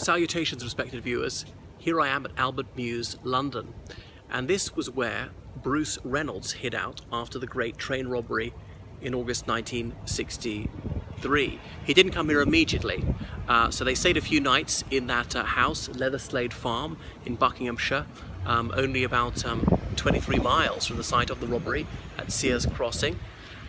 Salutations, respected viewers. Here I am at Albert Mews, London, and this was where Bruce Reynolds hid out after the great train robbery in August 1963. He didn't come here immediately, so they stayed a few nights in that house, Leatherslade Farm in Buckinghamshire, only about 23 miles from the site of the robbery at Sears Crossing.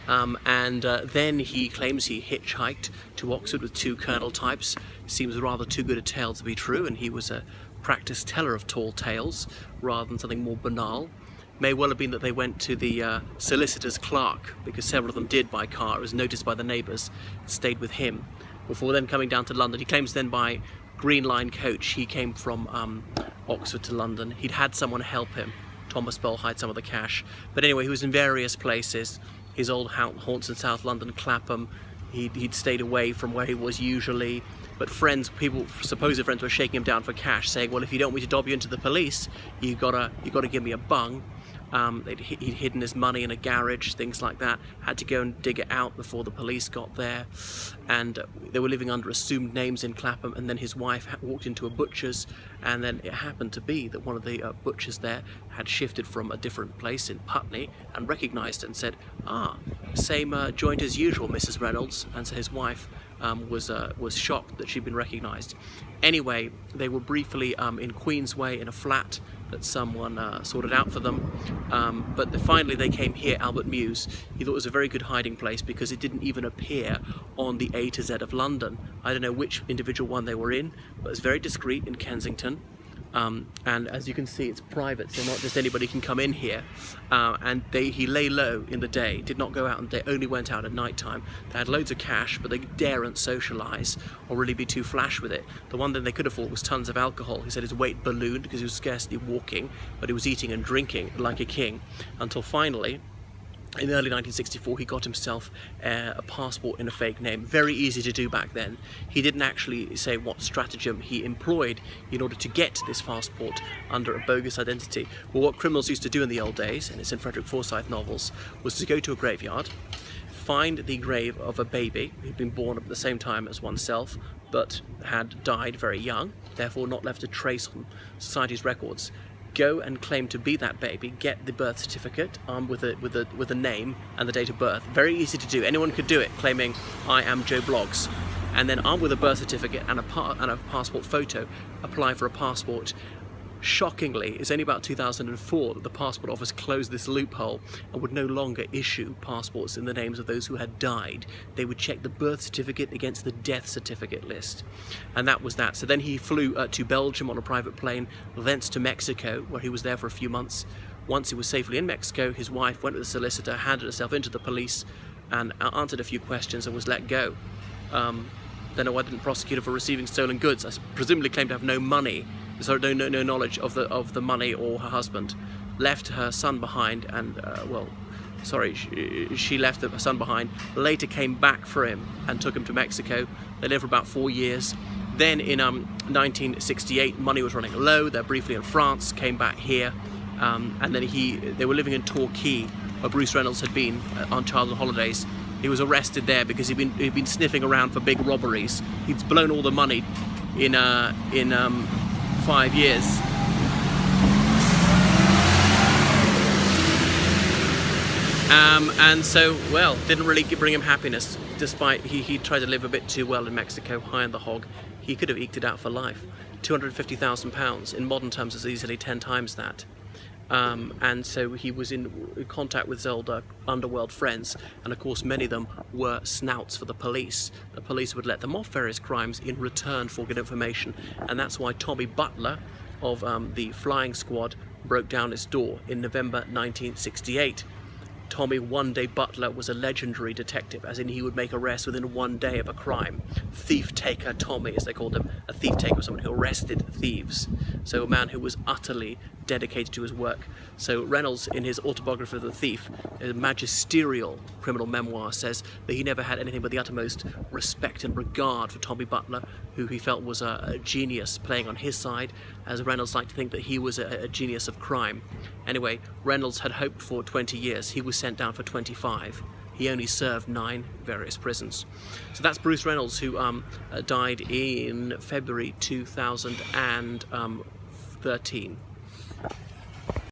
Then he claims he hitchhiked to Oxford with two colonel types. Seems rather too good a tale to be true, and he was a practiced teller of tall tales rather than something more banal. May well have been that they went to the solicitor's clerk, because several of them did by car. It was noticed by the neighbours, stayed with him before then coming down to London. He claims then by Green Line coach he came from Oxford to London. He'd had someone help him. Thomas Bell hid some of the cash. But anyway, he was in various places. His old haunts in South London, Clapham. He'd stayed away from where he was usually. But supposed friends were shaking him down for cash, saying, well, if you don't want me to dob you into the police, you gotta give me a bung. He'd hidden his money in a garage, things like that. Had to go and dig it out before the police got there. And they were living under assumed names in Clapham, and then his wife walked into a butcher's, and then it happened to be that one of the butchers there had shifted from a different place in Putney and recognised it and said, same joint as usual, Mrs. Reynolds. And so his wife was shocked that she'd been recognised. Anyway, they were briefly in Queensway in a flat that someone sorted out for them, but finally they came here, Albert Mews. He thought it was a very good hiding place because it didn't even appear on the A to Z of London. I don't know which individual one they were in, but it's very discreet in Kensington. And as you can see, it's private, so not just anybody can come in here. He lay low in the day, did not go out, and they only went out at night time. They had loads of cash, but they daren't socialise or really be too flash with it. The one thing they could afford was tons of alcohol. He said his weight ballooned because he was scarcely walking, but he was eating and drinking like a king, until finally, in early 1964, he got himself a passport in a fake name. Very easy to do back then. He didn't actually say what stratagem he employed in order to get this passport under a bogus identity. Well, what criminals used to do in the old days, and it's in Frederick Forsyth novels, was to go to a graveyard, find the grave of a baby who'd been born at the same time as oneself, but had died very young, therefore not left a trace on society's records. Go and claim to be that baby, get the birth certificate armed with a name and the date of birth. Very easy to do. Anyone could do it, claiming I am Joe Bloggs, and then armed with a birth certificate and a passport photo, apply for a passport. Shockingly, it's only about 2004 that the passport office closed this loophole and would no longer issue passports in the names of those who had died. They would check the birth certificate against the death certificate list. And that was that. So then he flew to Belgium on a private plane, thence to Mexico, where he was there for a few months. Once he was safely in Mexico, his wife went with the solicitor, handed herself into the police, and answered a few questions and was let go. Then I didn't prosecute her for receiving stolen goods. I presumably claimed to have no money. So no knowledge of the money or her husband. Left her son behind, and she left her son behind. Later came back for him and took him to Mexico. They lived for about 4 years. Then in 1968, money was running low. They're briefly in France, came back here, and then they were living in Torquay, where Bruce Reynolds had been on childhood holidays. He was arrested there because he'd been sniffing around for big robberies. He'd blown all the money in 5 years. And so, well, didn't really bring him happiness, despite he tried to live a bit too well in Mexico, high on the hog. He could have eked it out for life. £250,000, in modern terms is easily 10 times that. And so he was in contact with his old underworld friends, and of course many of them were snouts for the police. The police would let them off various crimes in return for good information, and that's why Tommy Butler of the flying squad broke down his door in November 1968. Tommy One Day Butler was a legendary detective, as in he would make arrests within 1 day of a crime. Thief Taker Tommy, as they called him. A thief taker was someone who arrested thieves. So a man who was utterly dedicated to his work. So Reynolds, in his autobiography of the thief, a magisterial criminal memoir, says that he never had anything but the uttermost respect and regard for Tommy Butler, who he felt was a genius playing on his side, as Reynolds liked to think that he was a genius of crime. Anyway, Reynolds had hoped for 20 years. He was sent down for 25. he only served 9 various prisons. So that's Bruce Reynolds, who died in February 2013.